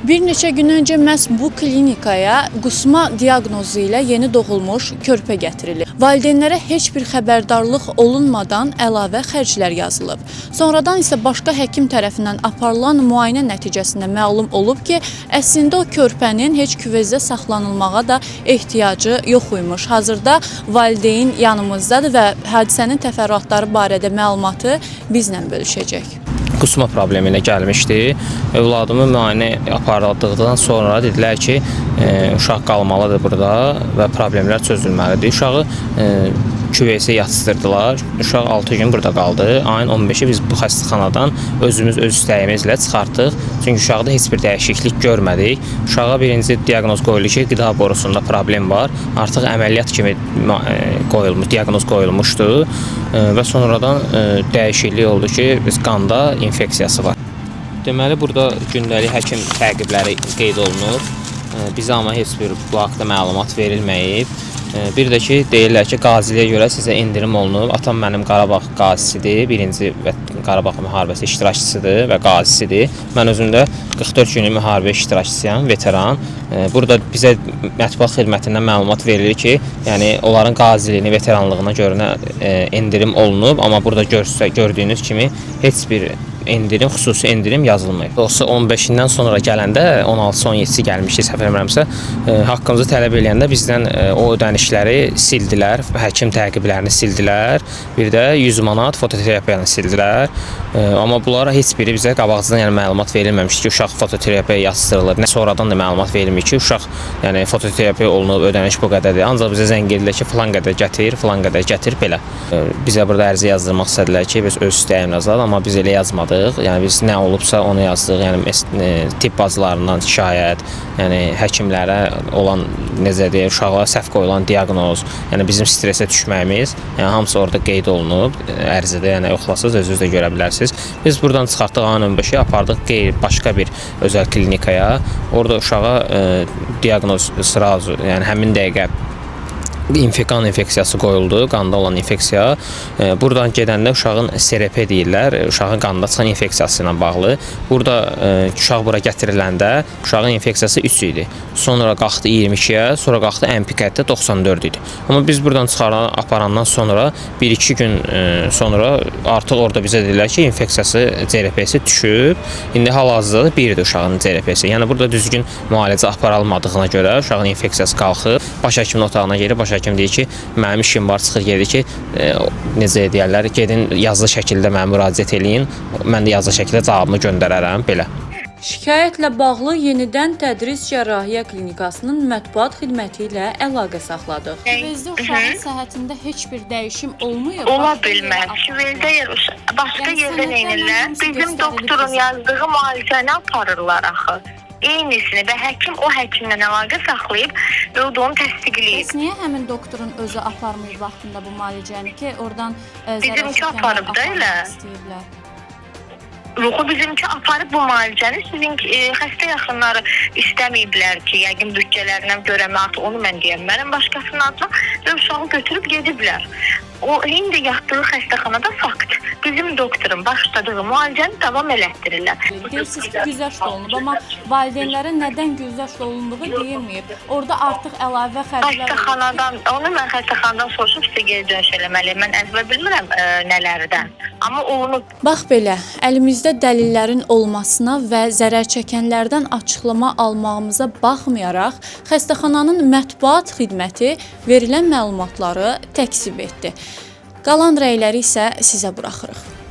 Bir neçə gün öncə məhz bu klinikaya qusma diaqnozu ilə yeni doğulmuş körpə gətirilib. Valideynlərə heç bir xəbərdarlıq olunmadan əlavə xərclər yazılıb. Sonradan isə başqa həkim tərəfindən aparılan müayinə nəticəsində məlum olub ki, əslində o körpənin heç küvezdə saxlanılmağa da ehtiyacı yox imiş. Hazırda valideyn yanımızdadır və hadisənin təfərrüatları barədə məlumatı bizlə bölüşəcək. Qusma problemi ilə gəlmişdi. Övladımı müayinə aparıldıqdan sonra dedilər ki, uşaq qalmalıdır burada və problemlər çözülməlidir. Uşağı küvesə yatsıdırdılar. Uşaq 6 gün burada qaldı. Ayın 15-i biz bu xəstəxanadan öz istəyimizlə çıxartdıq. Çünki uşaqda heç bir dəyişiklik görmədik. Uşağa birinci diaqnoz qoyuldu ki, qida borusunda problem var. Artıq əməliyyat kimi diaqnoz qoyulmuşdu və sonradan dəyişiklik oldu ki, qanda infeksiyası var. Deməli, burada gündəlik həkim təqibləri qeyd olunur. Bizə amma heç bir bu haqda məlumat verilməyib. Bir də ki, deyirlər ki, qaziliyə görə sizə endirim olunub. Atam mənim Qarabağ qazisidir, birinci Qarabağ müharibəsi iştirakçısıdır və qazisidir. Mən özüm də 44 günlük müharibə iştirakçısıyam, veteran. Burada bizə mətbuat xidmətindən məlumat verilir ki, yəni onların qaziliyini, veteranlığına görə endirim olunub, amma burada gördüyünüz kimi heç bir endirim, xüsusi endirim yazılmayıb. Dolayısıyla 15-dən sonra gələndə 16-17-si gəlmişdi, səhv etmirəmsə, haqqımızı tələb edəndə bizdən o ödənişləri sildilər, həkim təqiblərini sildilər, bir də 100 manat fototerapiyanı sildilər. Amma bunlara heç biri bizə qabaqcadan yəni məlumat verilməmişdi ki, uşaq fototerapiyaya yatsırılır. Sonradan da məlumat verilmir ki, uşaq yəni fototerapiya olunub, ödəniş bu qədərdir. Ancaq bizə zəng edirlər ki, falan qədər gətir, falan qədər gətir belə. Bizə burada ərizə yazdırmaq istədilər ki, biz öz istəyimizlə, amma biz elə yazmadıq. Yəni biz nə olubsa onu yazdıq. Yəni tibb bazılarından şikayət, yəni həkimlərə olan necə deyək, uşaqlara səhv qoyulan diaqnoz, yəni bizim stresə düşməyimiz, yəni hamısı orada qeyd olunub. Ərizədə yəni yoxlasınız, özünüz də görə bilərsiniz. Biz buradan çıxartdıq ayın 15-i, apardıq başqa bir özəl klinikaya. Orada uşağa diaqnoz sırası, yəni həmin dəqiqə qan infeksiyası qoyuldu, qanda olan infeksiya. Buradan gedəndə uşağın SRP deyirlər, uşağın qanda çıxan infeksiyası ilə bağlı. Burada uşaq bura gətiriləndə uşağın infeksiyası 3 idi. Sonra qalxdı 22-yə, sonra qalxdı ən pik həddə 94 idi. Amma biz buradan aparandan sonra 1-2 gün sonra artıq orada bizə dedilər ki, infeksiyası CRP-si düşüb. İndi hal-hazırda 1-dir uşağın CRP-si. Yəni burada düzgün müalicə aparılmadığına görə uşağın infeksiyası qalxıb, baş həkimin otağına gəlib, baş həkim deyir ki, mənim işim var, çıxır gedir ki, necə deyərlər, gedin yazılı şəkildə mənə müraciət eləyin, mən də yazılı şəkildə cavabımı göndərərəm, belə. Şikayətlə bağlı yenidən Tədris Cərrahiyyə Klinikasının mətbuat xidməti ilə əlaqə saxladıq. Küvezdə uşağın səhhətində heç bir dəyişim olmuyor. Ola bilməz. Küvezdə başqa yerdə neynirlər? Bizim doktorun yazdığı müalicəni aparırlar axı. Eynisini və həkim o həkimlə əlaqə saxlayıb və o da onu təsdiqləyib. Bəs niyə həmin doktorun özü aparmayıb vaxtında bu müalicəni ki, oradan bizimki aparıb da elə. Yoxu bizimki aparıb bu müalicəni, sizin xəstə yaxınları istəməyiblər ki, yəqin büdcələrindən görəmək, onu mən deyəmərəm başqasının adına və uşağı götürüb gediblər. O indi yatdığı xəstəxanada fakt. Bizim doktorun başladığı müalicəni davam elətdirirlər. Deyirsiniz ki, güzəşt olunub, amma valideynlərə nədən güzəşt olunduğu deyilməyib. Orada artıq əlavə xərclər xəstəxanadan, onu mən xəstəxanadan soruşub sizə geri dönüş eləməliyəm. Mən əzbər bilmirəm nələrdən. Amma olunub. Bax belə, əlimizdə dəlillərin olmasına və zərər çəkənlərdən açıqlama almağımıza baxmayaraq, xəstəxananın mətbuat xidməti verilən məlumatları təkzib etdi. Qalan rəyləri isə sizə buraxırıq.